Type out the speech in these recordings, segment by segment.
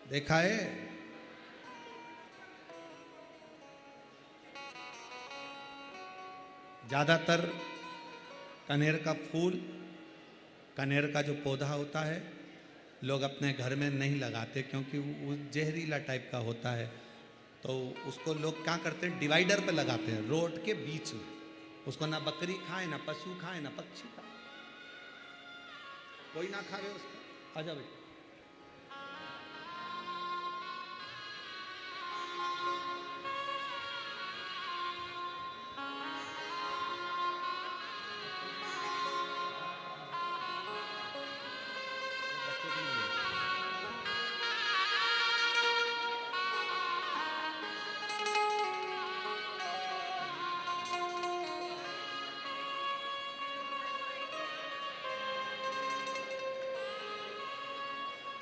देखा है? ज्यादातर कनेर का फूल, कनेर का जो पौधा होता है, लोग अपने घर में नहीं लगाते क्योंकि वो जहरीला टाइप का होता है। तो उसको लोग क्या करते हैं, डिवाइडर पे लगाते हैं, रोड के बीच में। उसको ना बकरी खाए, ना पशु खाए, ना पक्षी खाए, कोई ना खावे उसको। आजा बेटा।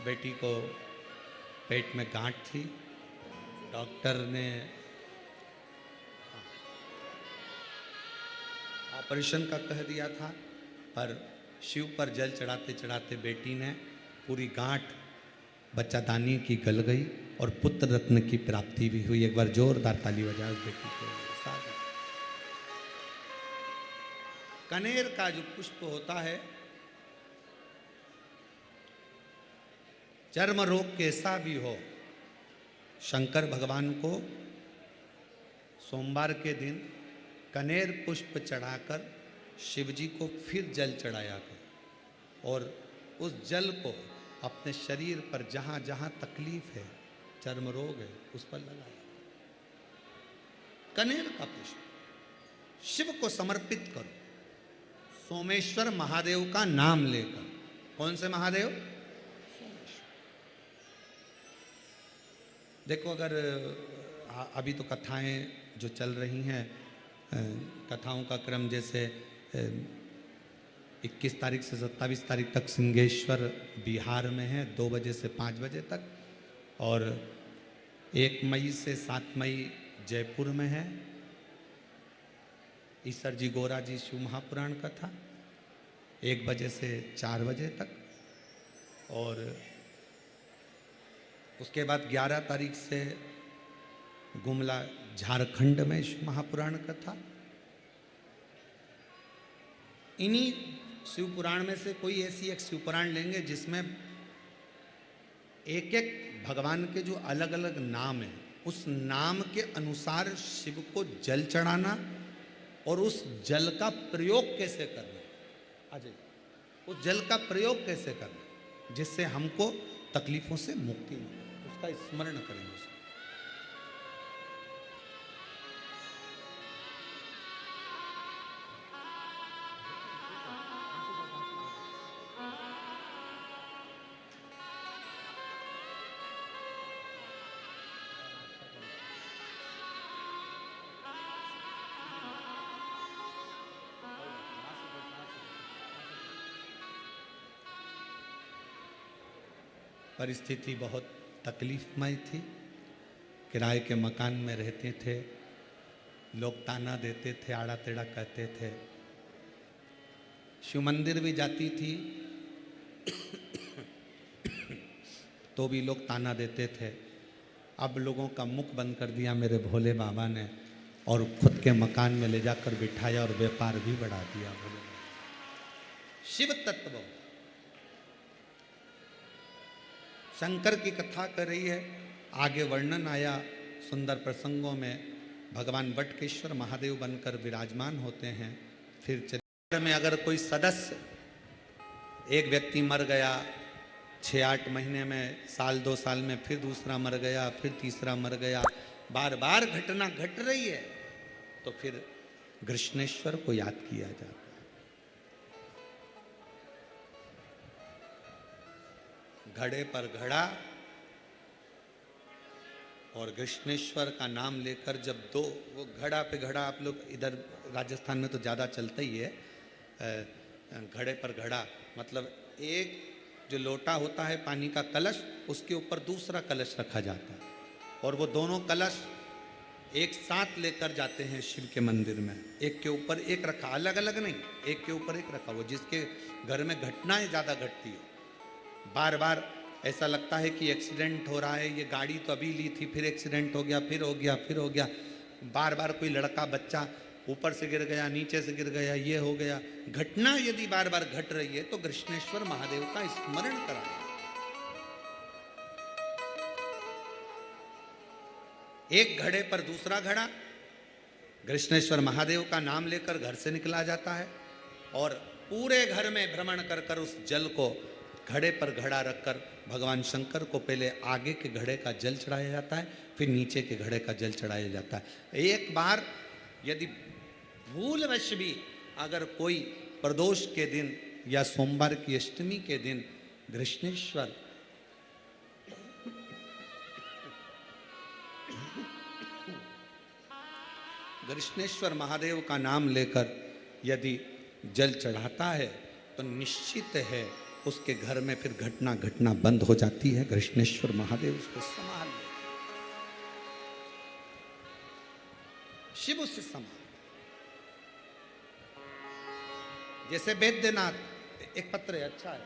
बेटी को पेट में गांठ थी, डॉक्टर ने ऑपरेशन का कह दिया था, पर शिव पर जल चढ़ाते चढ़ाते बेटी ने पूरी गांठ बच्चादानी की गल गई और पुत्र रत्न की प्राप्ति भी हुई। एक बार जोरदार ताली बजाओ उस बेटी को। कनेर का जो पुष्प होता है, चर्म रोग कैसा भी हो, शंकर भगवान को सोमवार के दिन कनेर पुष्प चढ़ाकर शिवजी को फिर जल चढ़ाया कर और उस जल को अपने शरीर पर जहाँ जहाँ तकलीफ है, चर्म रोग है, उस पर लगाया। कनेर का पुष्प शिव को समर्पित करो, सोमेश्वर महादेव का नाम लेकर। कौन से महादेव? देखो, अगर अभी तो कथाएं जो चल रही हैं, कथाओं का क्रम जैसे 21 तारीख से 27 तारीख तक सिंहेश्वर बिहार में है, 2 बजे से 5 बजे तक, और 1 मई से 7 मई जयपुर में है ईसर जी गोरा जी शिव महापुराण कथा, 1 बजे से 4 बजे तक। और उसके बाद 11 तारीख से गुमला झारखंड में शिव महापुराण कथा। इन्हीं शिव पुराण में से कोई ऐसी एक शिव पुराण लेंगे जिसमें एक एक भगवान के जो अलग अलग नाम है, उस नाम के अनुसार शिव को जल चढ़ाना और उस जल का प्रयोग कैसे करना। अजय, उस जल का प्रयोग कैसे करना जिससे हमको तकलीफों से मुक्ति मिले, उसका स्मरण करेंगे। परिस्थिति बहुत तकलीफमय थी, किराए के मकान में रहते थे, लोग ताना देते थे, आड़ा टेढ़ा कहते थे। शिव मंदिर भी जाती थी तो भी लोग ताना देते थे। अब लोगों का मुख बंद कर दिया मेरे भोले बाबा ने और खुद के मकान में ले जाकर बिठाया और व्यापार भी बढ़ा दिया। भोले शिव तत्व शंकर की कथा कर रही है, आगे वर्णन आया सुंदर प्रसंगों में। भगवान बटकेश्वर महादेव बनकर विराजमान होते हैं। फिर चरित्र में अगर कोई सदस्य, एक व्यक्ति मर गया 6-8 महीने में, साल 2 साल में फिर दूसरा मर गया, फिर तीसरा मर गया, बार बार घटना घट रही है, तो फिर कृष्णेश्वर को याद किया जाता है। घड़े पर घड़ा और कृष्णेश्वर का नाम लेकर जब दो, वो घड़ा पे घड़ा, आप लोग इधर राजस्थान में तो ज़्यादा चलता ही है, घड़े पर घड़ा मतलब एक जो लोटा होता है पानी का कलश, उसके ऊपर दूसरा कलश रखा जाता है और वो दोनों कलश एक साथ लेकर जाते हैं शिव के मंदिर में। एक के ऊपर एक रखा, अलग अलग नहीं, एक के ऊपर एक रखा। वो जिसके घर में घटनाएं ज़्यादा घटती है, बार बार ऐसा लगता है कि एक्सीडेंट हो रहा है, ये गाड़ी तो अभी ली थी, फिर एक्सीडेंट हो गया, फिर हो गया, फिर हो गया। बार बार कोई लड़का बच्चा ऊपर से गिर गया, नीचे से गिर गया, ये हो गया। घटना यदि बार बार घट रही है तो कृष्णेश्वर महादेव का स्मरण कराएं। एक घड़े पर दूसरा घड़ा, कृष्णेश्वर महादेव का नाम लेकर घर से निकला जाता है और पूरे घर में भ्रमण कर कर उस जल को घड़े पर घड़ा रखकर भगवान शंकर को पहले आगे के घड़े का जल चढ़ाया जाता है, फिर नीचे के घड़े का जल चढ़ाया जाता है। एक बार यदि भूलवश भी अगर कोई प्रदोष के दिन या सोमवार की अष्टमी के दिन कृष्णेश्वर महादेव का नाम लेकर यदि जल चढ़ाता है तो निश्चित है उसके घर में फिर घटना घटना बंद हो जाती है। कृष्णेश्वर महादेव उसको संभाल ले, शिव उससे संभाल। जैसे वैद्यनाथ, एक पत्र है अच्छा है,